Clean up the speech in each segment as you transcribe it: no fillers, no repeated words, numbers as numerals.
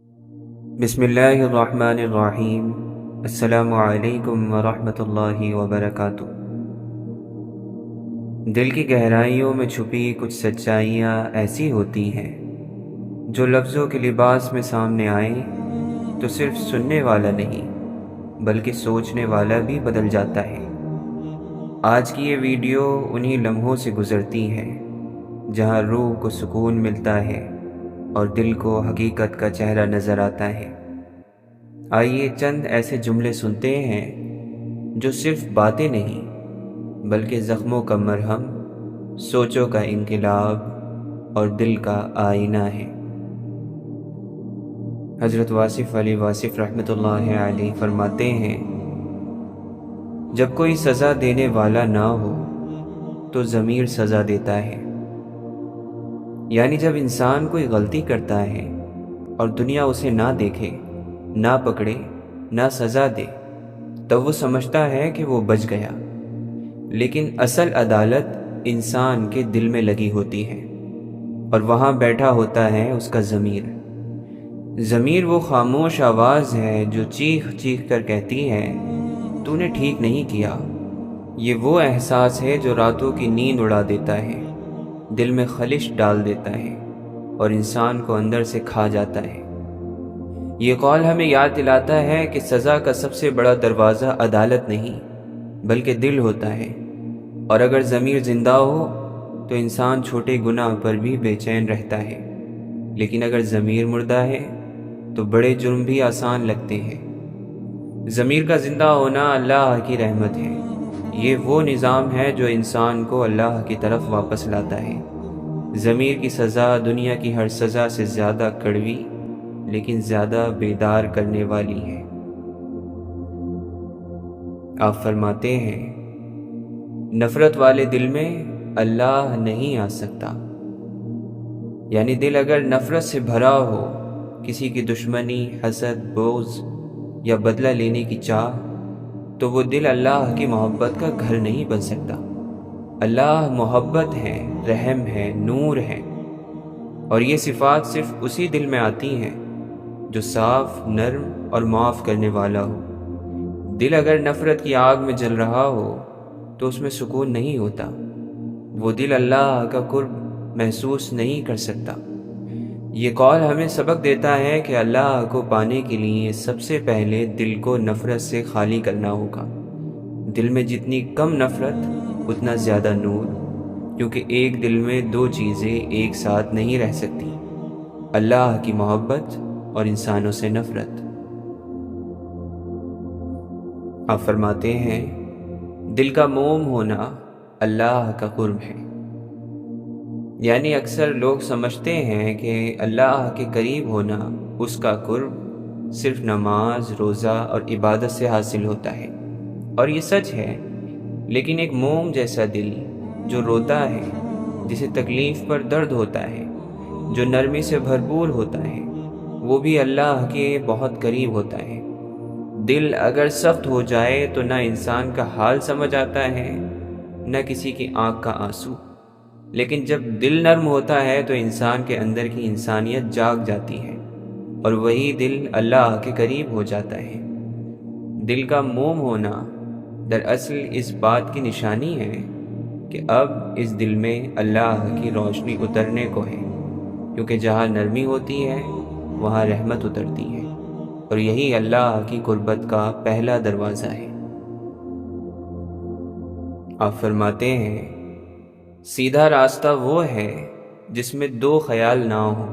بسم اللہ الرحمن الرحیم۔ السلام علیکم ورحمۃ اللہ وبرکاتہ۔ دل کی گہرائیوں میں چھپی کچھ سچائیاں ایسی ہوتی ہیں جو لفظوں کے لباس میں سامنے آئیں تو صرف سننے والا نہیں بلکہ سوچنے والا بھی بدل جاتا ہے۔ آج کی یہ ویڈیو انہی لمحوں سے گزرتی ہے جہاں روح کو سکون ملتا ہے اور دل کو حقیقت کا چہرہ نظر آتا ہے۔ آئیے چند ایسے جملے سنتے ہیں جو صرف باتیں نہیں بلکہ زخموں کا مرہم، سوچوں کا انقلاب اور دل کا آئینہ ہے۔ حضرت واصف علی واصف رحمۃ اللہ علیہ فرماتے ہیں، جب کوئی سزا دینے والا نہ ہو تو ضمیر سزا دیتا ہے۔ یعنی جب انسان کوئی غلطی کرتا ہے اور دنیا اسے نہ دیکھے، نہ پکڑے، نہ سزا دے، تب وہ سمجھتا ہے کہ وہ بچ گیا، لیکن اصل عدالت انسان کے دل میں لگی ہوتی ہے اور وہاں بیٹھا ہوتا ہے اس کا ضمیر۔ ضمیر وہ خاموش آواز ہے جو چیخ چیخ کر کہتی ہے تو نے ٹھیک نہیں کیا۔ یہ وہ احساس ہے جو راتوں کی نیند اڑا دیتا ہے، دل میں خلش ڈال دیتا ہے اور انسان کو اندر سے کھا جاتا ہے۔ یہ قول ہمیں یاد دلاتا ہے کہ سزا کا سب سے بڑا دروازہ عدالت نہیں بلکہ دل ہوتا ہے، اور اگر ضمیر زندہ ہو تو انسان چھوٹے گناہ پر بھی بے چین رہتا ہے، لیکن اگر ضمیر مردہ ہے تو بڑے جرم بھی آسان لگتے ہیں۔ ضمیر کا زندہ ہونا اللہ کی رحمت ہے۔ یہ وہ نظام ہے جو انسان کو اللہ کی طرف واپس لاتا ہے۔ ضمیر کی سزا دنیا کی ہر سزا سے زیادہ کڑوی لیکن زیادہ بیدار کرنے والی ہے۔ آپ فرماتے ہیں، نفرت والے دل میں اللہ نہیں آ سکتا۔ یعنی دل اگر نفرت سے بھرا ہو، کسی کی دشمنی، حسد، بغض یا بدلہ لینے کی چاہ، تو وہ دل اللہ کی محبت کا گھر نہیں بن سکتا۔ اللہ محبت ہے، رحم ہے، نور ہے، اور یہ صفات صرف اسی دل میں آتی ہیں جو صاف، نرم اور معاف کرنے والا ہو۔ دل اگر نفرت کی آگ میں جل رہا ہو تو اس میں سکون نہیں ہوتا۔ وہ دل اللہ کا قرب محسوس نہیں کر سکتا۔ یہ قول ہمیں سبق دیتا ہے کہ اللہ کو پانے کے لیے سب سے پہلے دل کو نفرت سے خالی کرنا ہوگا۔ دل میں جتنی کم نفرت اتنا زیادہ نور، کیونکہ ایک دل میں دو چیزیں ایک ساتھ نہیں رہ سکتی، اللہ کی محبت اور انسانوں سے نفرت۔ آپ فرماتے ہیں، دل کا موم ہونا اللہ کا قرب ہے۔ یعنی اکثر لوگ سمجھتے ہیں کہ اللہ کے قریب ہونا، اس کا قرب صرف نماز، روزہ اور عبادت سے حاصل ہوتا ہے، اور یہ سچ ہے، لیکن ایک موم جیسا دل جو روتا ہے، جسے تکلیف پر درد ہوتا ہے، جو نرمی سے بھرپور ہوتا ہے، وہ بھی اللہ کے بہت قریب ہوتا ہے۔ دل اگر سخت ہو جائے تو نہ انسان کا حال سمجھ آتا ہے، نہ کسی کی آنکھ کا آنسو، لیکن جب دل نرم ہوتا ہے تو انسان کے اندر کی انسانیت جاگ جاتی ہے، اور وہی دل اللہ کے قریب ہو جاتا ہے۔ دل کا موم ہونا دراصل اس بات کی نشانی ہے کہ اب اس دل میں اللہ کی روشنی اترنے کو ہے، کیونکہ جہاں نرمی ہوتی ہے وہاں رحمت اترتی ہے، اور یہی اللہ کی قربت کا پہلا دروازہ ہے۔ آپ فرماتے ہیں، سیدھا راستہ وہ ہے جس میں دو خیال نہ ہوں۔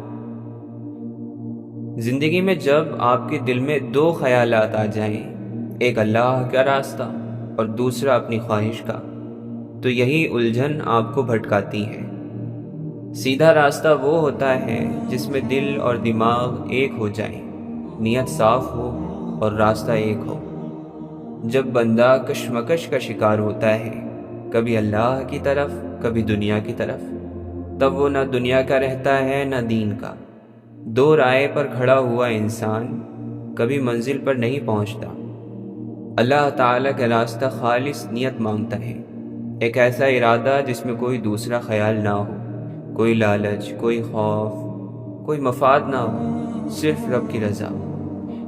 زندگی میں جب آپ کے دل میں دو خیالات آ جائیں، ایک اللہ کا راستہ اور دوسرا اپنی خواہش کا، تو یہی الجھن آپ کو بھٹکاتی ہے۔ سیدھا راستہ وہ ہوتا ہے جس میں دل اور دماغ ایک ہو جائیں، نیت صاف ہو اور راستہ ایک ہو۔ جب بندہ کشمکش کا شکار ہوتا ہے، کبھی اللہ کی طرف کبھی دنیا کی طرف، تب وہ نہ دنیا کا رہتا ہے نہ دین کا۔ دو رائے پر کھڑا ہوا انسان کبھی منزل پر نہیں پہنچتا۔ اللہ تعالیٰ کا راستہ خالص نیت مانگتا ہے، ایک ایسا ارادہ جس میں کوئی دوسرا خیال نہ ہو، کوئی لالچ، کوئی خوف، کوئی مفاد نہ ہو۔ صرف رب کی رضا۔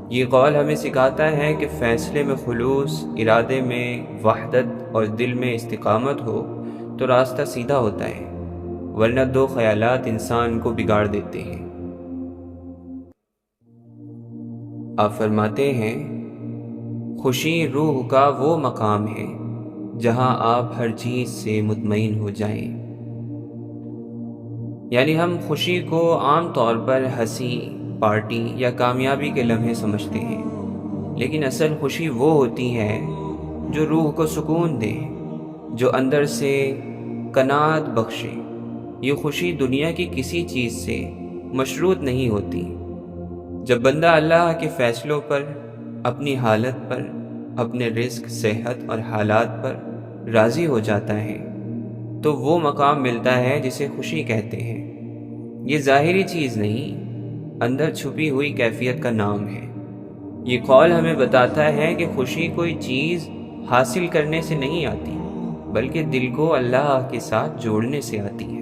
یہ قول ہمیں سکھاتا ہے کہ فیصلے میں خلوص، ارادے میں وحدت اور دل میں استقامت ہو تو راستہ سیدھا ہوتا ہے، ورنہ دو خیالات انسان کو بگاڑ دیتے ہیں۔ آپ فرماتے ہیں، خوشی روح کا وہ مقام ہے جہاں آپ ہر چیز سے مطمئن ہو جائیں۔ یعنی ہم خوشی کو عام طور پر ہنسی، پارٹی یا کامیابی کے لمحے سمجھتے ہیں، لیکن اصل خوشی وہ ہوتی ہے جو روح کو سکون دے، جو اندر سے قناعت بخشے۔ یہ خوشی دنیا کی کسی چیز سے مشروط نہیں ہوتی۔ جب بندہ اللہ کے فیصلوں پر، اپنی حالت پر، اپنے رزق، صحت اور حالات پر راضی ہو جاتا ہے تو وہ مقام ملتا ہے جسے خوشی کہتے ہیں۔ یہ ظاہری چیز نہیں، اندر چھپی ہوئی کیفیت کا نام ہے۔ یہ قول ہمیں بتاتا ہے کہ خوشی کوئی چیز حاصل کرنے سے نہیں آتی، بلکہ دل کو اللہ کے ساتھ جوڑنے سے آتی ہے۔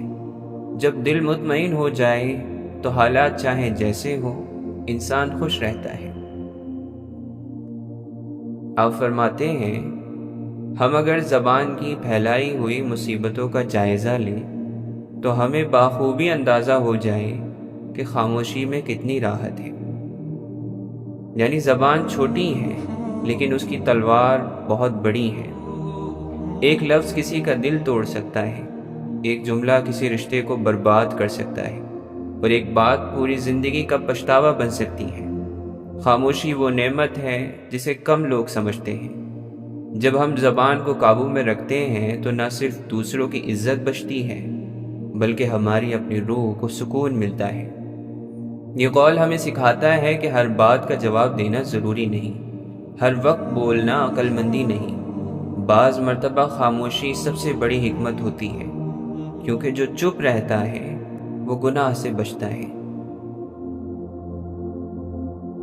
جب دل مطمئن ہو جائے تو حالات چاہے جیسے ہو، انسان خوش رہتا ہے۔ آپ فرماتے ہیں، ہم اگر زبان کی پھیلائی ہوئی مصیبتوں کا جائزہ لیں تو ہمیں بخوبی اندازہ ہو جائے کہ خاموشی میں کتنی راحت ہے۔ یعنی زبان چھوٹی ہے لیکن اس کی تلوار بہت بڑی ہے۔ ایک لفظ کسی کا دل توڑ سکتا ہے، ایک جملہ کسی رشتے کو برباد کر سکتا ہے، اور ایک بات پوری زندگی کا پچھتاوا بن سکتی ہے۔ خاموشی وہ نعمت ہے جسے کم لوگ سمجھتے ہیں۔ جب ہم زبان کو قابو میں رکھتے ہیں تو نہ صرف دوسروں کی عزت بچتی ہے بلکہ ہماری اپنی روح کو سکون ملتا ہے۔ یہ قول ہمیں سکھاتا ہے کہ ہر بات کا جواب دینا ضروری نہیں، ہر وقت بولنا عقل مندی نہیں۔ بعض مرتبہ خاموشی سب سے بڑی حکمت ہوتی ہے، کیونکہ جو چپ رہتا ہے وہ گناہ سے بچتا ہے۔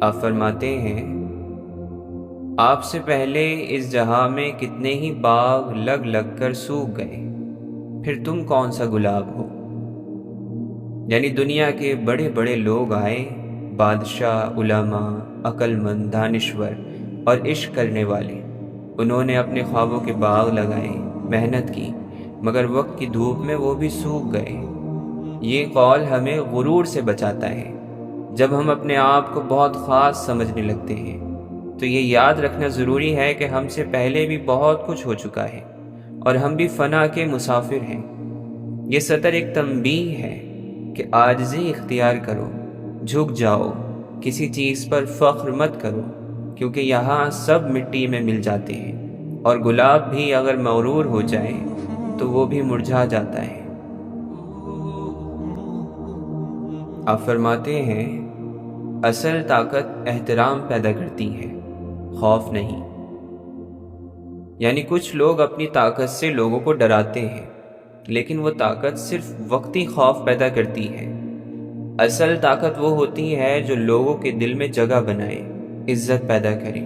آپ فرماتے ہیں، آپ سے پہلے اس جہاں میں کتنے ہی باغ لگ لگ کر سوکھ گئے، پھر تم کون سا گلاب ہو۔ یعنی دنیا کے بڑے بڑے لوگ آئے، بادشاہ، علماء، عقل مند، دانشور اور عشق کرنے والے۔ انہوں نے اپنے خوابوں کے باغ لگائے، محنت کی، مگر وقت کی دھوپ میں وہ بھی سوکھ گئے۔ یہ قول ہمیں غرور سے بچاتا ہے۔ جب ہم اپنے آپ کو بہت خاص سمجھنے لگتے ہیں تو یہ یاد رکھنا ضروری ہے کہ ہم سے پہلے بھی بہت کچھ ہو چکا ہے اور ہم بھی فنا کے مسافر ہیں۔ یہ سطر ایک تنبیہ ہے کہ عاجزی اختیار کرو، جھک جاؤ، کسی چیز پر فخر مت کرو، کیونکہ یہاں سب مٹی میں مل جاتے ہیں، اور گلاب بھی اگر مغرور ہو جائے تو وہ بھی مرجھا جاتا ہے۔ آپ فرماتے ہیں، اصل طاقت احترام پیدا کرتی ہے، خوف نہیں۔ یعنی کچھ لوگ اپنی طاقت سے لوگوں کو ڈراتے ہیں، لیکن وہ طاقت صرف وقتی خوف پیدا کرتی ہے۔ اصل طاقت وہ ہوتی ہے جو لوگوں کے دل میں جگہ بنائے، عزت پیدا کرے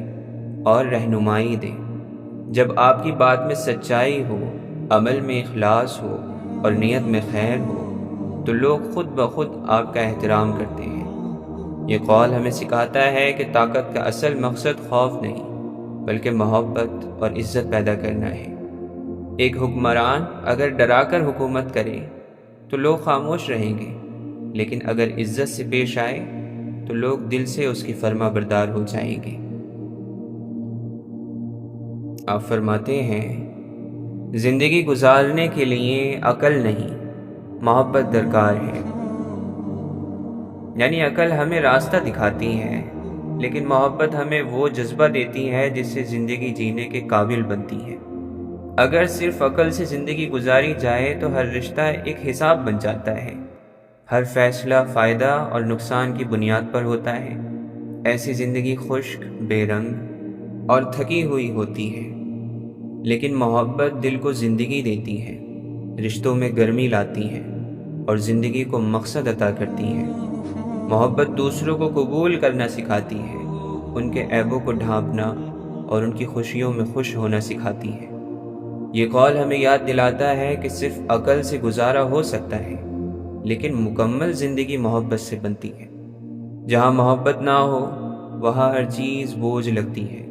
اور رہنمائی دے۔ جب آپ کی بات میں سچائی ہو، عمل میں اخلاص ہو اور نیت میں خیر ہو تو لوگ خود بخود آپ کا احترام کرتے ہیں۔ یہ قول ہمیں سکھاتا ہے کہ طاقت کا اصل مقصد خوف نہیں بلکہ محبت اور عزت پیدا کرنا ہے۔ ایک حکمران اگر ڈرا کر حکومت کرے تو لوگ خاموش رہیں گے، لیکن اگر عزت سے پیش آئے تو لوگ دل سے اس کی فرما بردار ہو جائیں گے۔ آپ فرماتے ہیں، زندگی گزارنے کے لیے عقل نہیں، محبت درکار ہے۔ یعنی عقل ہمیں راستہ دکھاتی ہے، لیکن محبت ہمیں وہ جذبہ دیتی ہے جس سے زندگی جینے کے قابل بنتی ہے۔ اگر صرف عقل سے زندگی گزاری جائے تو ہر رشتہ ایک حساب بن جاتا ہے، ہر فیصلہ فائدہ اور نقصان کی بنیاد پر ہوتا ہے۔ ایسی زندگی خشک، بے رنگ اور تھکی ہوئی ہوتی ہے، لیکن محبت دل کو زندگی دیتی ہے، رشتوں میں گرمی لاتی ہے اور زندگی کو مقصد عطا کرتی ہے۔ محبت دوسروں کو قبول کرنا سکھاتی ہے، ان کے عیبوں کو ڈھانپنا اور ان کی خوشیوں میں خوش ہونا سکھاتی ہے۔ یہ قول ہمیں یاد دلاتا ہے کہ صرف عقل سے گزارا ہو سکتا ہے، لیکن مکمل زندگی محبت سے بنتی ہے۔ جہاں محبت نہ ہو وہاں ہر چیز بوجھ لگتی ہے،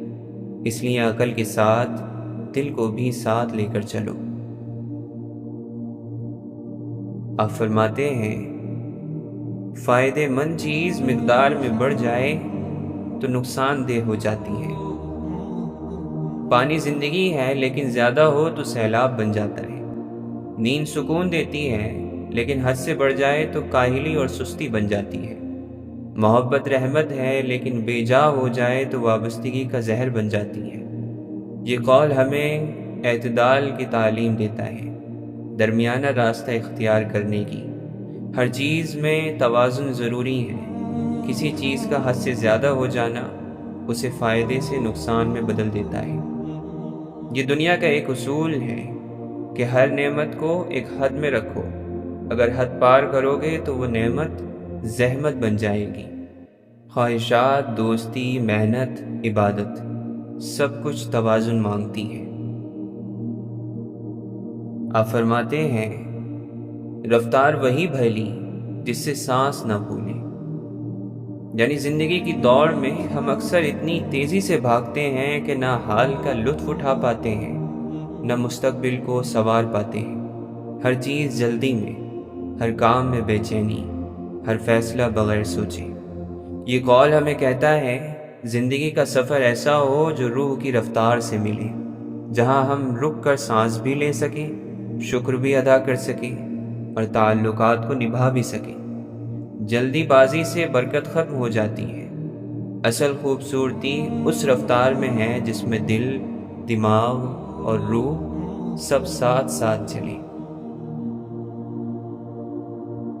اس لیے عقل کے ساتھ دل کو بھی ساتھ لے کر چلو۔ آپ فرماتے ہیں فائدے مند چیز مقدار میں بڑھ جائے تو نقصان دہ ہو جاتی ہے۔ پانی زندگی ہے لیکن زیادہ ہو تو سیلاب بن جاتا ہے۔ نیند سکون دیتی ہے لیکن حد سے بڑھ جائے تو کاہلی اور سستی بن جاتی ہے۔ محبت رحمت ہے لیکن بے جا ہو جائے تو وابستگی کا زہر بن جاتی ہے۔ یہ قول ہمیں اعتدال کی تعلیم دیتا ہے، درمیانہ راستہ اختیار کرنے کی۔ ہر چیز میں توازن ضروری ہے۔ کسی چیز کا حد سے زیادہ ہو جانا اسے فائدے سے نقصان میں بدل دیتا ہے۔ یہ دنیا کا ایک اصول ہے کہ ہر نعمت کو ایک حد میں رکھو، اگر حد پار کرو گے تو وہ نعمت زحمت بن جائے گی۔ خواہشات، دوستی، محنت، عبادت، سب کچھ توازن مانگتی ہے۔ آپ فرماتے ہیں رفتار وہی بھلی جس سے سانس نہ بھولیں۔ یعنی زندگی کی دوڑ میں ہم اکثر اتنی تیزی سے بھاگتے ہیں کہ نہ حال کا لطف اٹھا پاتے ہیں نہ مستقبل کو سنوار پاتے ہیں۔ ہر چیز جلدی میں، ہر کام میں بے چینی، ہر فیصلہ بغیر سوچے۔ یہ قول ہمیں کہتا ہے زندگی کا سفر ایسا ہو جو روح کی رفتار سے ملے، جہاں ہم رک کر سانس بھی لے سکیں، شکر بھی ادا کر سکیں اور تعلقات کو نبھا بھی سکیں۔ جلدی بازی سے برکت ختم ہو جاتی ہے۔ اصل خوبصورتی اس رفتار میں ہے جس میں دل، دماغ اور روح سب ساتھ ساتھ چلیں۔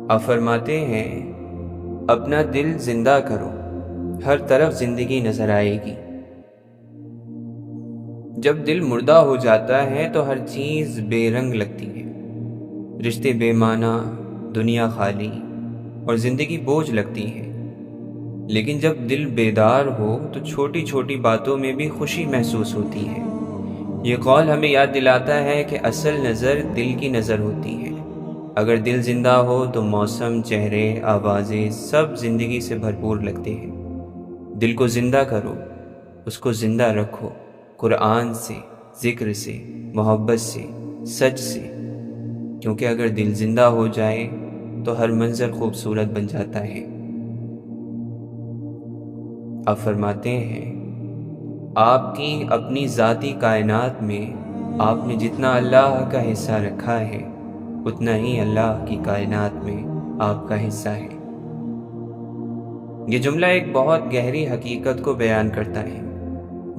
آپ فرماتے ہیں اپنا دل زندہ کرو، ہر طرف زندگی نظر آئے گی۔ جب دل مردہ ہو جاتا ہے تو ہر چیز بے رنگ لگتی ہے، رشتے بے معنی، دنیا خالی اور زندگی بوجھ لگتی ہے۔ لیکن جب دل بیدار ہو تو چھوٹی چھوٹی باتوں میں بھی خوشی محسوس ہوتی ہے۔ یہ قول ہمیں یاد دلاتا ہے کہ اصل نظر دل کی نظر ہوتی ہے۔ اگر دل زندہ ہو تو موسم، چہرے، آوازیں سب زندگی سے بھرپور لگتے ہیں۔ دل کو زندہ کرو، اس کو زندہ رکھو، قرآن سے، ذکر سے، محبت سے، سچ سے، کیونکہ اگر دل زندہ ہو جائے تو ہر منظر خوبصورت بن جاتا ہے۔ آپ فرماتے ہیں آپ کی اپنی ذاتی کائنات میں آپ نے جتنا اللہ کا حصہ رکھا ہے اتنا ہی اللہ کی کائنات میں آپ کا حصہ ہے۔ یہ جملہ ایک بہت گہری حقیقت کو بیان کرتا ہے۔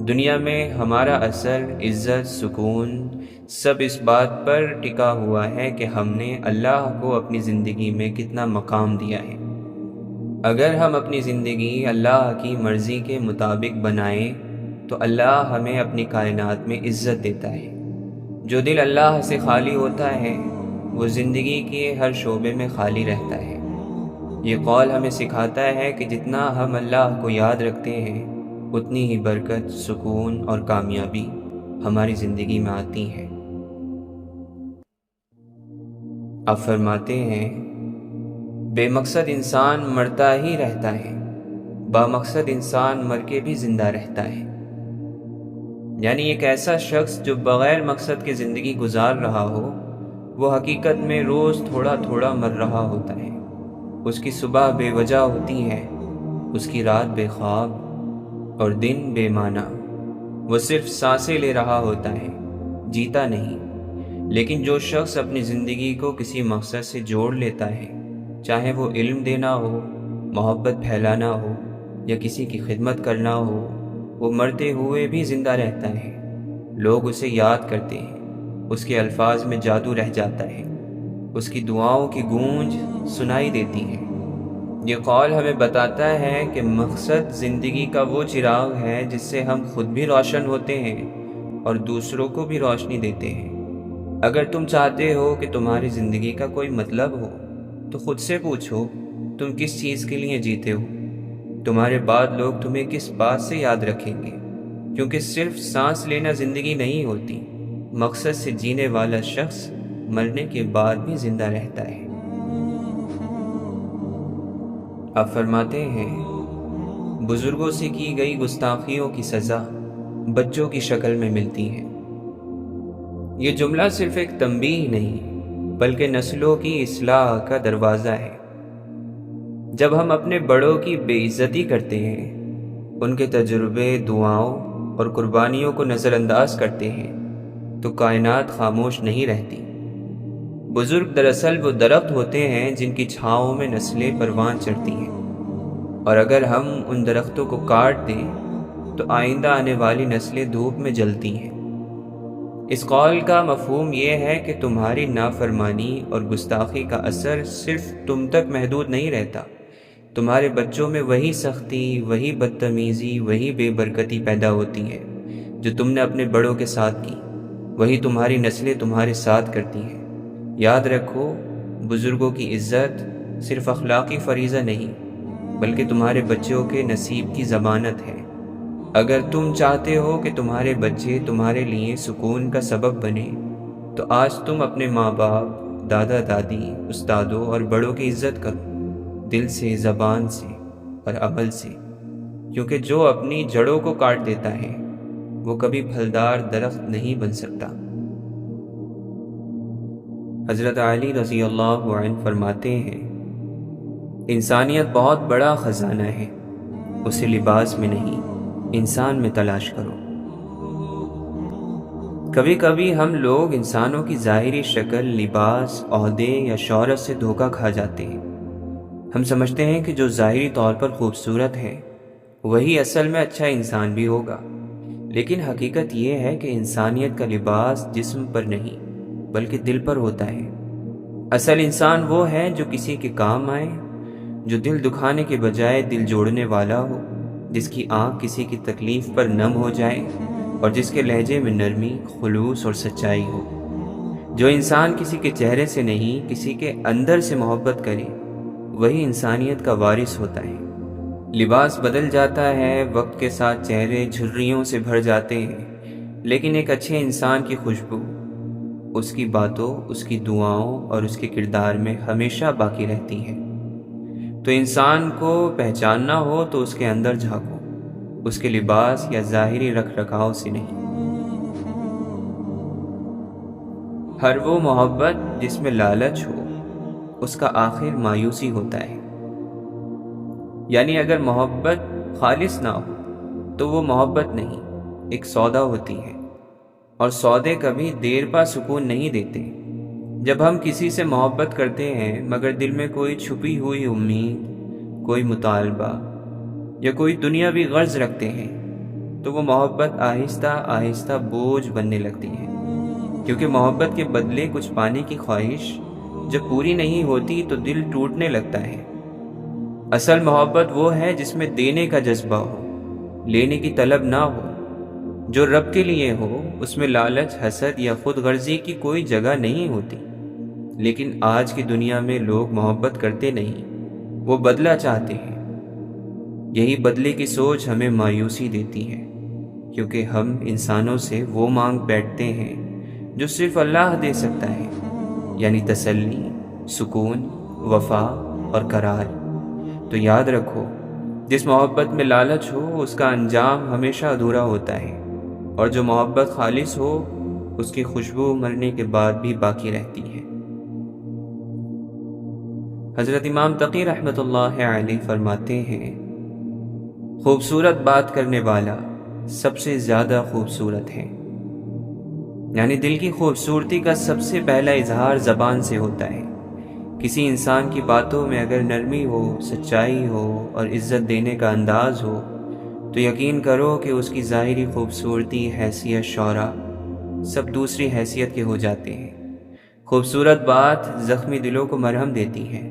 دنیا میں ہمارا اثر، عزت، سکون سب اس بات پر ٹکا ہوا ہے کہ ہم نے اللہ کو اپنی زندگی میں کتنا مقام دیا ہے۔ اگر ہم اپنی زندگی اللہ کی مرضی کے مطابق بنائیں تو اللہ ہمیں اپنی کائنات میں عزت دیتا ہے۔ جو دل اللہ سے خالی ہوتا ہے وہ زندگی کے ہر شعبے میں خالی رہتا ہے۔ یہ قول ہمیں سکھاتا ہے کہ جتنا ہم اللہ کو یاد رکھتے ہیں اتنی ہی برکت، سکون اور کامیابی ہماری زندگی میں آتی ہے۔ آپ فرماتے ہیں بے مقصد انسان مرتا ہی رہتا ہے، با مقصد انسان مر کے بھی زندہ رہتا ہے۔ یعنی ایک ایسا شخص جو بغیر مقصد کے زندگی گزار رہا ہو وہ حقیقت میں روز تھوڑا تھوڑا مر رہا ہوتا ہے۔ اس کی صبح بے وجہ ہوتی ہے، اس کی رات بے خواب اور دن بے معنی۔ وہ صرف سانسیں لے رہا ہوتا ہے، جیتا نہیں۔ لیکن جو شخص اپنی زندگی کو کسی مقصد سے جوڑ لیتا ہے، چاہے وہ علم دینا ہو، محبت پھیلانا ہو یا کسی کی خدمت کرنا ہو، وہ مرتے ہوئے بھی زندہ رہتا ہے۔ لوگ اسے یاد کرتے ہیں، اس کے الفاظ میں جادو رہ جاتا ہے، اس کی دعاؤں کی گونج سنائی دیتی ہے۔ یہ قول ہمیں بتاتا ہے کہ مقصد زندگی کا وہ چراغ ہے جس سے ہم خود بھی روشن ہوتے ہیں اور دوسروں کو بھی روشنی دیتے ہیں۔ اگر تم چاہتے ہو کہ تمہاری زندگی کا کوئی مطلب ہو تو خود سے پوچھو تم کس چیز کے لیے جیتے ہو؟ تمہارے بعد لوگ تمہیں کس بات سے یاد رکھیں گے؟ کیونکہ صرف سانس لینا زندگی نہیں ہوتی، مقصد سے جینے والا شخص مرنے کے بعد بھی زندہ رہتا ہے۔ آپ فرماتے ہیں بزرگوں سے کی گئی گستاخیوں کی سزا بچوں کی شکل میں ملتی ہے۔ یہ جملہ صرف ایک تنبیہ نہیں بلکہ نسلوں کی اصلاح کا دروازہ ہے۔ جب ہم اپنے بڑوں کی بے عزتی کرتے ہیں، ان کے تجربے، دعاؤں اور قربانیوں کو نظر انداز کرتے ہیں تو کائنات خاموش نہیں رہتی۔ بزرگ دراصل وہ درخت ہوتے ہیں جن کی چھاؤں میں نسلیں پروان چڑھتی ہیں، اور اگر ہم ان درختوں کو کاٹ دیں تو آئندہ آنے والی نسلیں دھوپ میں جلتی ہیں۔ اس قول کا مفہوم یہ ہے کہ تمہاری نافرمانی اور گستاخی کا اثر صرف تم تک محدود نہیں رہتا، تمہارے بچوں میں وہی سختی، وہی بدتمیزی، وہی بے برکتی پیدا ہوتی ہے جو تم نے اپنے بڑوں کے ساتھ کی، وہی تمہاری نسلیں تمہارے ساتھ کرتی ہیں۔ یاد رکھو، بزرگوں کی عزت صرف اخلاقی فریضہ نہیں بلکہ تمہارے بچوں کے نصیب کی ضمانت ہے۔ اگر تم چاہتے ہو کہ تمہارے بچے تمہارے لیے سکون کا سبب بنے تو آج تم اپنے ماں باپ، دادا دادی، استادوں اور بڑوں کی عزت کرو، دل سے، زبان سے اور عمل سے، کیونکہ جو اپنی جڑوں کو کاٹ دیتا ہے وہ کبھی پھلدار درخت نہیں بن سکتا۔ حضرت علی رضی اللہ عنہ فرماتے ہیں انسانیت بہت بڑا خزانہ ہے، اسے لباس میں نہیں انسان میں تلاش کرو۔ کبھی کبھی ہم لوگ انسانوں کی ظاہری شکل، لباس، عہدے یا شہرت سے دھوکہ کھا جاتے ہیں۔ ہم سمجھتے ہیں کہ جو ظاہری طور پر خوبصورت ہے وہی اصل میں اچھا انسان بھی ہوگا، لیکن حقیقت یہ ہے کہ انسانیت کا لباس جسم پر نہیں بلکہ دل پر ہوتا ہے۔ اصل انسان وہ ہے جو کسی کے کام آئے، جو دل دکھانے کے بجائے دل جوڑنے والا ہو، جس کی آنکھ کسی کی تکلیف پر نم ہو جائے اور جس کے لہجے میں نرمی، خلوص اور سچائی ہو۔ جو انسان کسی کے چہرے سے نہیں کسی کے اندر سے محبت کرے وہی انسانیت کا وارث ہوتا ہے۔ لباس بدل جاتا ہے، وقت کے ساتھ چہرے جھریوں سے بھر جاتے ہیں، لیکن ایک اچھے انسان کی خوشبو اس کی باتوں، اس کی دعاؤں اور اس کے کردار میں ہمیشہ باقی رہتی ہے۔ تو انسان کو پہچاننا ہو تو اس کے اندر جھانکو، اس کے لباس یا ظاہری رکھ رکھاؤ سے نہیں۔ ہر وہ محبت جس میں لالچ ہو اس کا آخر مایوسی ہوتا ہے۔ یعنی اگر محبت خالص نہ ہو تو وہ محبت نہیں، ایک سودا ہوتی ہے، اور سودے کبھی دیر پا سکون نہیں دیتے۔ جب ہم کسی سے محبت کرتے ہیں مگر دل میں کوئی چھپی ہوئی امید، کوئی مطالبہ یا کوئی دنیاوی غرض رکھتے ہیں تو وہ محبت آہستہ آہستہ بوجھ بننے لگتی ہے، کیونکہ محبت کے بدلے کچھ پانے کی خواہش جب پوری نہیں ہوتی تو دل ٹوٹنے لگتا ہے۔ اصل محبت وہ ہے جس میں دینے کا جذبہ ہو، لینے کی طلب نہ ہو۔ جو رب کے لیے ہو اس میں لالچ، حسد یا خود غرضی کی کوئی جگہ نہیں ہوتی۔ لیکن آج کی دنیا میں لوگ محبت کرتے نہیں، وہ بدلہ چاہتے ہیں۔ یہی بدلے کی سوچ ہمیں مایوسی دیتی ہے، کیونکہ ہم انسانوں سے وہ مانگ بیٹھتے ہیں جو صرف اللہ دے سکتا ہے، یعنی تسلی، سکون، وفا اور قرار۔ تو یاد رکھو، جس محبت میں لالچ ہو اس کا انجام ہمیشہ ادھورا ہوتا ہے، اور جو محبت خالص ہو اس کی خوشبو مرنے کے بعد بھی باقی رہتی ہے۔ حضرت امام تقی رحمۃ اللہ علیہ فرماتے ہیں خوبصورت بات کرنے والا سب سے زیادہ خوبصورت ہے۔ یعنی دل کی خوبصورتی کا سب سے پہلا اظہار زبان سے ہوتا ہے۔ کسی انسان کی باتوں میں اگر نرمی ہو، سچائی ہو اور عزت دینے کا انداز ہو تو یقین کرو کہ اس کی ظاہری خوبصورتی، حیثیت، شہرہ سب دوسری حیثیت کے ہو جاتے ہیں۔ خوبصورت بات زخمی دلوں کو مرہم دیتی ہے۔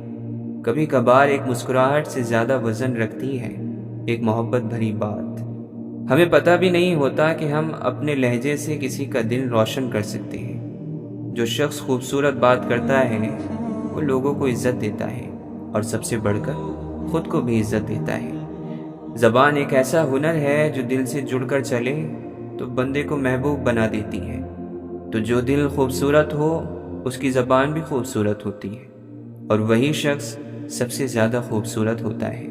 کبھی کبھار ایک مسکراہٹ سے زیادہ وزن رکھتی ہے ایک محبت بھری بات۔ ہمیں پتہ بھی نہیں ہوتا کہ ہم اپنے لہجے سے کسی کا دل روشن کر سکتے ہیں۔ جو شخص خوبصورت بات کرتا ہے وہ لوگوں کو عزت دیتا ہے، اور سب سے بڑھ کر خود کو بھی عزت دیتا ہے۔ زبان ایک ایسا ہنر ہے جو دل سے جڑ کر چلے تو بندے کو محبوب بنا دیتی ہے۔ تو جو دل خوبصورت ہو اس کی زبان بھی خوبصورت ہوتی ہے، اور وہی شخص سب سے زیادہ خوبصورت ہوتا ہے۔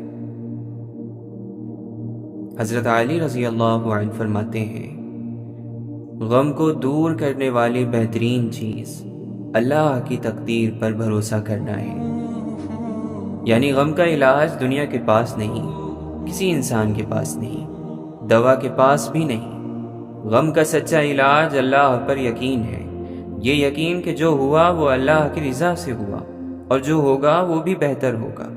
حضرت علی رضی اللہ عنہ فرماتے ہیں، غم کو دور کرنے والی بہترین چیز اللہ کی تقدیر پر بھروسہ کرنا ہے۔ یعنی غم کا علاج دنیا کے پاس نہیں، کسی انسان کے پاس نہیں، دوا کے پاس بھی نہیں۔ غم کا سچا علاج اللہ پر یقین ہے، یہ یقین کہ جو ہوا وہ اللہ کی رضا سے ہوا، اور جو ہوگا وہ بھی بہتر ہوگا۔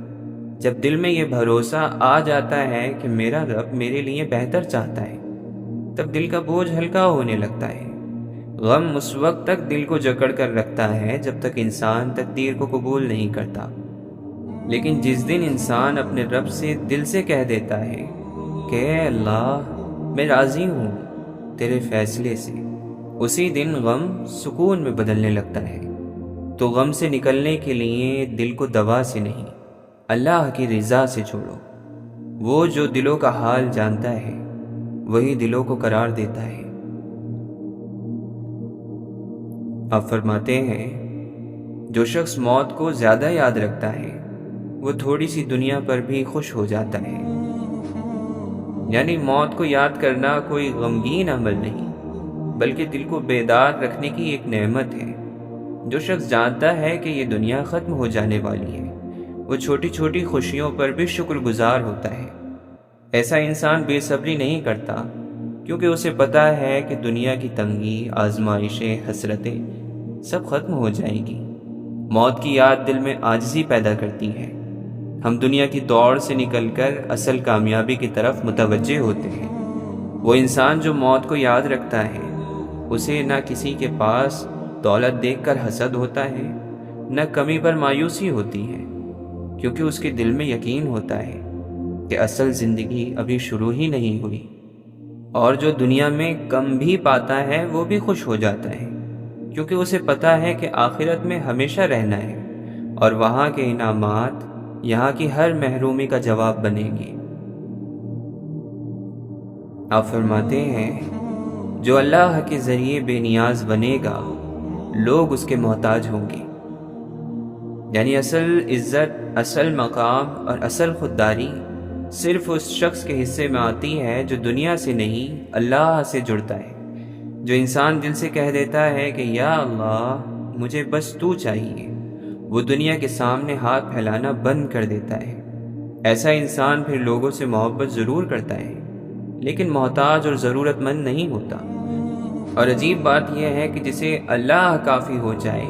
جب دل میں یہ بھروسہ آ جاتا ہے کہ میرا رب میرے لیے بہتر چاہتا ہے، تب دل کا بوجھ ہلکا ہونے لگتا ہے۔ غم اس وقت تک دل کو جکڑ کر رکھتا ہے جب تک انسان تقدیر کو قبول نہیں کرتا، لیکن جس دن انسان اپنے رب سے دل سے کہہ دیتا ہے کہ اے اللہ میں راضی ہوں تیرے فیصلے سے، اسی دن غم سکون میں بدلنے لگتا ہے۔ تو غم سے نکلنے کے لیے دل کو دوا سے نہیں، اللہ کی رضا سے چھوڑو۔ وہ جو دلوں کا حال جانتا ہے وہی دلوں کو قرار دیتا ہے۔ آپ فرماتے ہیں، جو شخص موت کو زیادہ یاد رکھتا ہے وہ تھوڑی سی دنیا پر بھی خوش ہو جاتا ہے۔ یعنی موت کو یاد کرنا کوئی غمگین عمل نہیں، بلکہ دل کو بیدار رکھنے کی ایک نعمت ہے۔ جو شخص جانتا ہے کہ یہ دنیا ختم ہو جانے والی ہے، وہ چھوٹی چھوٹی خوشیوں پر بھی شکر گزار ہوتا ہے۔ ایسا انسان بے صبری نہیں کرتا، کیونکہ اسے پتہ ہے کہ دنیا کی تنگی، آزمائشیں، حسرتیں سب ختم ہو جائیں گی۔ موت کی یاد دل میں عاجزی پیدا کرتی ہے۔ ہم دنیا کی دوڑ سے نکل کر اصل کامیابی کی طرف متوجہ ہوتے ہیں۔ وہ انسان جو موت کو یاد رکھتا ہے، اسے نہ کسی کے پاس دولت دیکھ کر حسد ہوتا ہے، نہ کمی پر مایوسی ہوتی ہے، کیونکہ اس کے دل میں یقین ہوتا ہے کہ اصل زندگی ابھی شروع ہی نہیں ہوئی۔ اور جو دنیا میں کم بھی پاتا ہے وہ بھی خوش ہو جاتا ہے، کیونکہ اسے پتہ ہے کہ آخرت میں ہمیشہ رہنا ہے، اور وہاں کے انعامات یہاں کی ہر محرومی کا جواب بنیں گے۔ آپ فرماتے ہیں، جو اللہ کے ذریعے بے نیاز بنے گا لوگ اس کے محتاج ہوں گے۔ یعنی اصل عزت، اصل مقام اور اصل خودداری صرف اس شخص کے حصے میں آتی ہے جو دنیا سے نہیں اللہ سے جڑتا ہے۔ جو انسان دل سے کہہ دیتا ہے کہ یا اللہ مجھے بس تو چاہیے، وہ دنیا کے سامنے ہاتھ پھیلانا بند کر دیتا ہے۔ ایسا انسان پھر لوگوں سے محبت ضرور کرتا ہے، لیکن محتاج اور ضرورت مند نہیں ہوتا۔ اور عجیب بات یہ ہے کہ جسے اللہ کافی ہو جائے،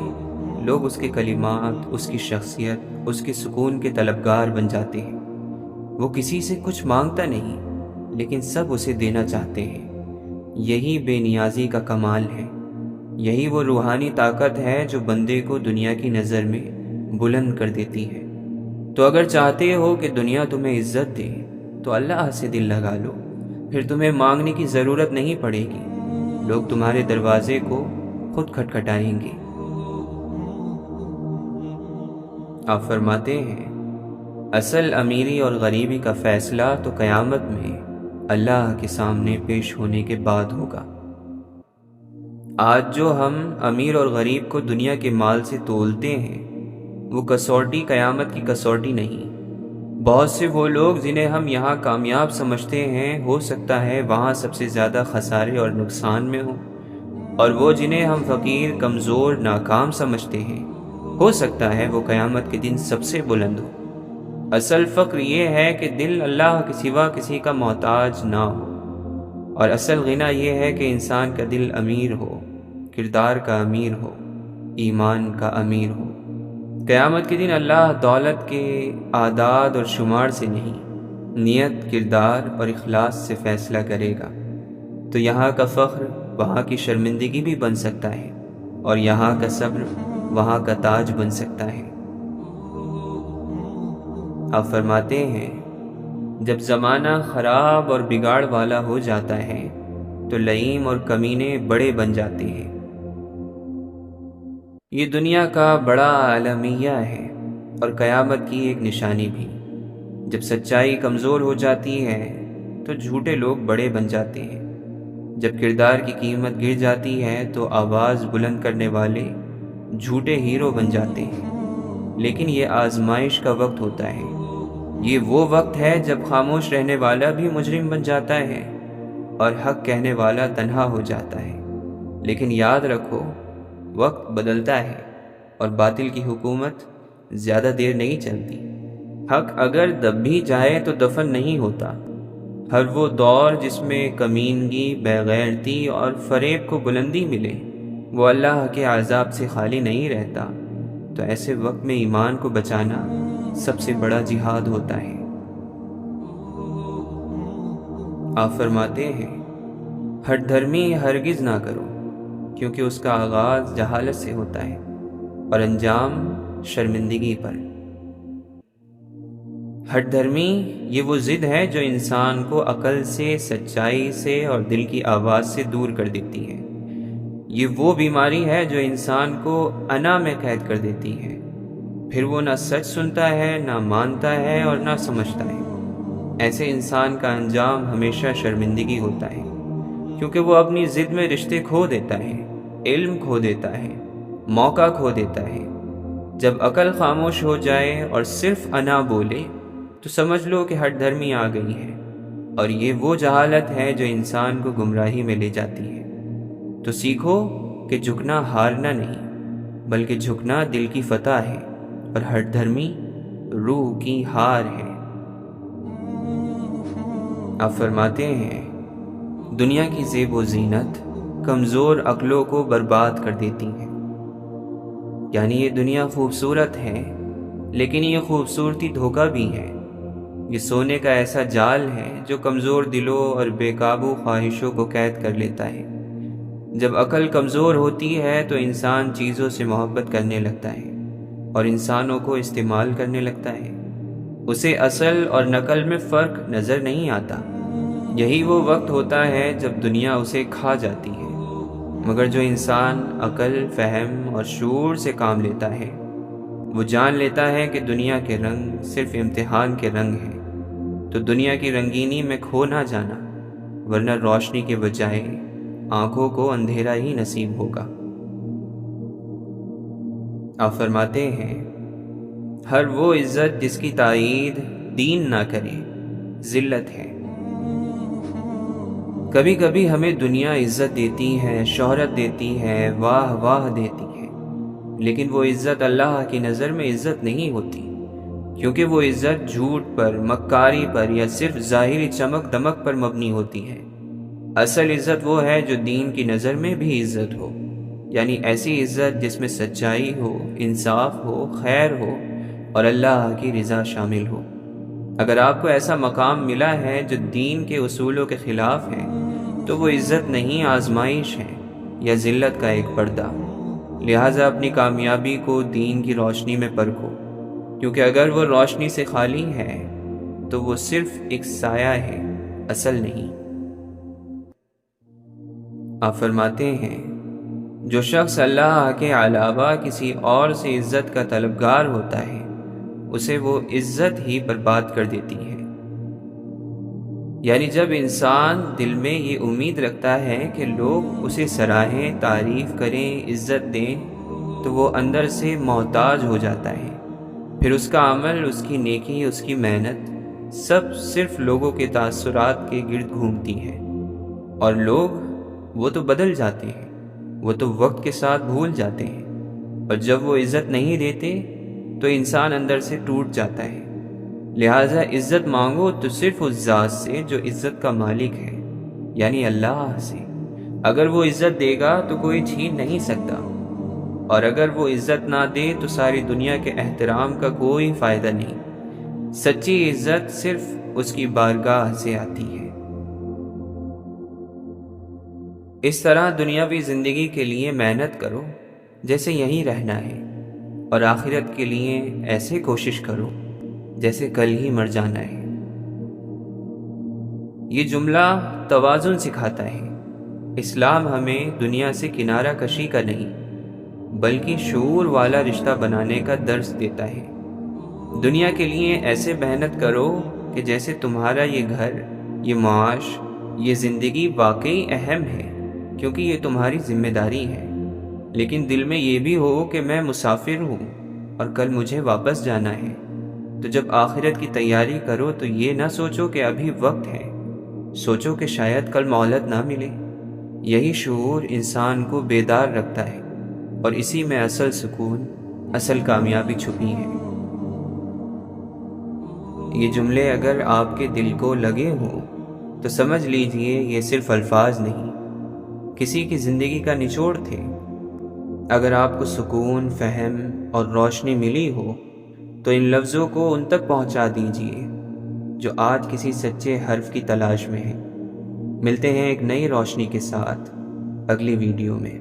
لوگ اس کے کلمات، اس کی شخصیت، اس کے سکون کے طلبگار بن جاتے ہیں۔ وہ کسی سے کچھ مانگتا نہیں، لیکن سب اسے دینا چاہتے ہیں۔ یہی بے نیازی کا کمال ہے، یہی وہ روحانی طاقت ہے جو بندے کو دنیا کی نظر میں بلند کر دیتی ہے۔ تو اگر چاہتے ہو کہ دنیا تمہیں عزت دے تو اللہ سے دل لگا لو، پھر تمہیں مانگنے کی ضرورت نہیں پڑے گی، لوگ تمہارے دروازے کو خود کھٹکھٹائیں گے۔ آپ فرماتے ہیں، اصل امیری اور غریبی کا فیصلہ تو قیامت میں اللہ کے سامنے پیش ہونے کے بعد ہوگا۔ آج جو ہم امیر اور غریب کو دنیا کے مال سے تولتے ہیں، وہ کسوٹی قیامت کی کسوٹی نہیں۔ بہت سے وہ لوگ جنہیں ہم یہاں کامیاب سمجھتے ہیں، ہو سکتا ہے وہاں سب سے زیادہ خسارے اور نقصان میں ہوں، اور وہ جنہیں ہم فقیر، کمزور، ناکام سمجھتے ہیں، ہو سکتا ہے وہ قیامت کے دن سب سے بلند ہو۔ اصل فقر یہ ہے کہ دل اللہ کے سوا کسی کا محتاج نہ ہو، اور اصل غنا یہ ہے کہ انسان کا دل امیر ہو، کردار کا امیر ہو، ایمان کا امیر ہو۔ قیامت کے دن اللہ دولت کے اعداد اور شمار سے نہیں، نیت، کردار اور اخلاص سے فیصلہ کرے گا۔ تو یہاں کا فخر وہاں کی شرمندگی بھی بن سکتا ہے، اور یہاں کا صبر وہاں کا تاج بن سکتا ہے۔ آپ فرماتے ہیں، جب زمانہ خراب اور بگاڑ والا ہو جاتا ہے تو لئیم اور کمینے بڑے بن جاتے ہیں۔ یہ دنیا کا بڑا المیہ ہے اور قیامت کی ایک نشانی بھی۔ جب سچائی کمزور ہو جاتی ہے تو جھوٹے لوگ بڑے بن جاتے ہیں۔ جب کردار کی قیمت گر جاتی ہے تو آواز بلند کرنے والے جھوٹے ہیرو بن جاتے ہیں۔ لیکن یہ آزمائش کا وقت ہوتا ہے۔ یہ وہ وقت ہے جب خاموش رہنے والا بھی مجرم بن جاتا ہے اور حق کہنے والا تنہا ہو جاتا ہے۔ لیکن یاد رکھو، وقت بدلتا ہے اور باطل کی حکومت زیادہ دیر نہیں چلتی۔ حق اگر دب بھی جائے تو دفن نہیں ہوتا۔ ہر وہ دور جس میں کمینگی، بے غیرتی اور فریب کو بلندی ملے، وہ اللہ کے عذاب سے خالی نہیں رہتا۔ تو ایسے وقت میں ایمان کو بچانا سب سے بڑا جہاد ہوتا ہے۔ آپ فرماتے ہیں، ہٹ دھرمی ہرگز نہ کرو، کیونکہ اس کا آغاز جہالت سے ہوتا ہے اور انجام شرمندگی پر۔ ہٹ دھرمی یہ وہ ضد ہے جو انسان کو عقل سے، سچائی سے اور دل کی آواز سے دور کر دیتی ہے۔ یہ وہ بیماری ہے جو انسان کو انا میں قید کر دیتی ہے۔ پھر وہ نہ سچ سنتا ہے، نہ مانتا ہے اور نہ سمجھتا ہے۔ ایسے انسان کا انجام ہمیشہ شرمندگی ہوتا ہے، کیونکہ وہ اپنی ضد میں رشتے کھو دیتا ہے، علم کھو دیتا ہے، موقع کھو دیتا ہے۔ جب عقل خاموش ہو جائے اور صرف انا بولے تو سمجھ لو کہ ہٹ دھرمی آ گئی ہے، اور یہ وہ جہالت ہے جو انسان کو گمراہی میں لے جاتی ہے۔ تو سیکھو کہ جھکنا ہارنا نہیں، بلکہ جھکنا دل کی فتح ہے، اور ہٹ دھرمی روح کی ہار ہے۔ آپ فرماتے ہیں، دنیا کی زیب و زینت کمزور عقلوں کو برباد کر دیتی ہیں۔ یعنی یہ دنیا خوبصورت ہے، لیکن یہ خوبصورتی دھوکہ بھی ہے۔ یہ سونے کا ایسا جال ہے جو کمزور دلوں اور بے قابو خواہشوں کو قید کر لیتا ہے۔ جب عقل کمزور ہوتی ہے تو انسان چیزوں سے محبت کرنے لگتا ہے اور انسانوں کو استعمال کرنے لگتا ہے۔ اسے اصل اور نقل میں فرق نظر نہیں آتا۔ یہی وہ وقت ہوتا ہے جب دنیا اسے کھا جاتی ہے۔ مگر جو انسان عقل، فہم اور شعور سے کام لیتا ہے، وہ جان لیتا ہے کہ دنیا کے رنگ صرف امتحان کے رنگ ہیں۔ تو دنیا کی رنگینی میں کھو نہ جانا، ورنہ روشنی کے بجائے آنکھوں کو اندھیرا ہی نصیب ہوگا۔ آپ فرماتے ہیں، ہر وہ عزت جس کی تائید دین نہ کرے ذلت ہے۔ کبھی کبھی ہمیں دنیا عزت دیتی ہے، شہرت دیتی ہے، واہ واہ دیتی ہے، لیکن وہ عزت اللہ کی نظر میں عزت نہیں ہوتی، کیونکہ وہ عزت جھوٹ پر، مکاری پر یا صرف ظاہری چمک دمک پر مبنی ہوتی ہے۔ اصل عزت وہ ہے جو دین کی نظر میں بھی عزت ہو، یعنی ایسی عزت جس میں سچائی ہو، انصاف ہو، خیر ہو اور اللہ کی رضا شامل ہو۔ اگر آپ کو ایسا مقام ملا ہے جو دین کے اصولوں کے خلاف ہے، تو وہ عزت نہیں، آزمائش ہے یا ذلت کا ایک پردہ۔ لہٰذا اپنی کامیابی کو دین کی روشنی میں پرکھو، کیونکہ اگر وہ روشنی سے خالی ہے تو وہ صرف ایک سایہ ہے، اصل نہیں۔ آپ فرماتے ہیں، جو شخص اللہ کے علاوہ کسی اور سے عزت کا طلبگار ہوتا ہے، اسے وہ عزت ہی برباد کر دیتی ہے۔ یعنی جب انسان دل میں یہ امید رکھتا ہے کہ لوگ اسے سراہیں، تعریف کریں، عزت دیں، تو وہ اندر سے محتاج ہو جاتا ہے۔ پھر اس کا عمل، اس کی نیکی، اس کی محنت سب صرف لوگوں کے تاثرات کے گرد گھومتی ہے، اور لوگ وہ تو بدل جاتے ہیں، وہ تو وقت کے ساتھ بھول جاتے ہیں، اور جب وہ عزت نہیں دیتے تو انسان اندر سے ٹوٹ جاتا ہے۔ لہٰذا عزت مانگو تو صرف اس ذات سے جو عزت کا مالک ہے، یعنی اللہ سے۔ اگر وہ عزت دے گا تو کوئی چھین نہیں سکتا، اور اگر وہ عزت نہ دے تو ساری دنیا کے احترام کا کوئی فائدہ نہیں۔ سچی عزت صرف اس کی بارگاہ سے آتی ہے۔ اس طرح دنیاوی زندگی کے لیے محنت کرو جیسے یہیں رہنا ہے، اور آخرت کے لیے ایسے کوشش کرو جیسے کل ہی مر جانا ہے۔ یہ جملہ توازن سکھاتا ہے۔ اسلام ہمیں دنیا سے کنارہ کشی کا نہیں، بلکہ شعور والا رشتہ بنانے کا درس دیتا ہے۔ دنیا کے لیے ایسے محنت کرو کہ جیسے تمہارا یہ گھر، یہ معاش، یہ زندگی واقعی اہم ہے، کیونکہ یہ تمہاری ذمہ داری ہے، لیکن دل میں یہ بھی ہو کہ میں مسافر ہوں، اور کل مجھے واپس جانا ہے۔ تو جب آخرت کی تیاری کرو تو یہ نہ سوچو کہ ابھی وقت ہے، سوچو کہ شاید کل مہلت نہ ملے۔ یہی شعور انسان کو بیدار رکھتا ہے، اور اسی میں اصل سکون، اصل کامیابی چھپی ہے۔ یہ جملے اگر آپ کے دل کو لگے ہوں تو سمجھ لیجئے یہ صرف الفاظ نہیں، کسی کی زندگی کا نچوڑ تھے۔ اگر آپ کو سکون، فہم اور روشنی ملی ہو تو ان لفظوں کو ان تک پہنچا دیجئے جو آج کسی سچے حرف کی تلاش میں ہیں۔ ملتے ہیں ایک نئی روشنی کے ساتھ اگلی ویڈیو میں۔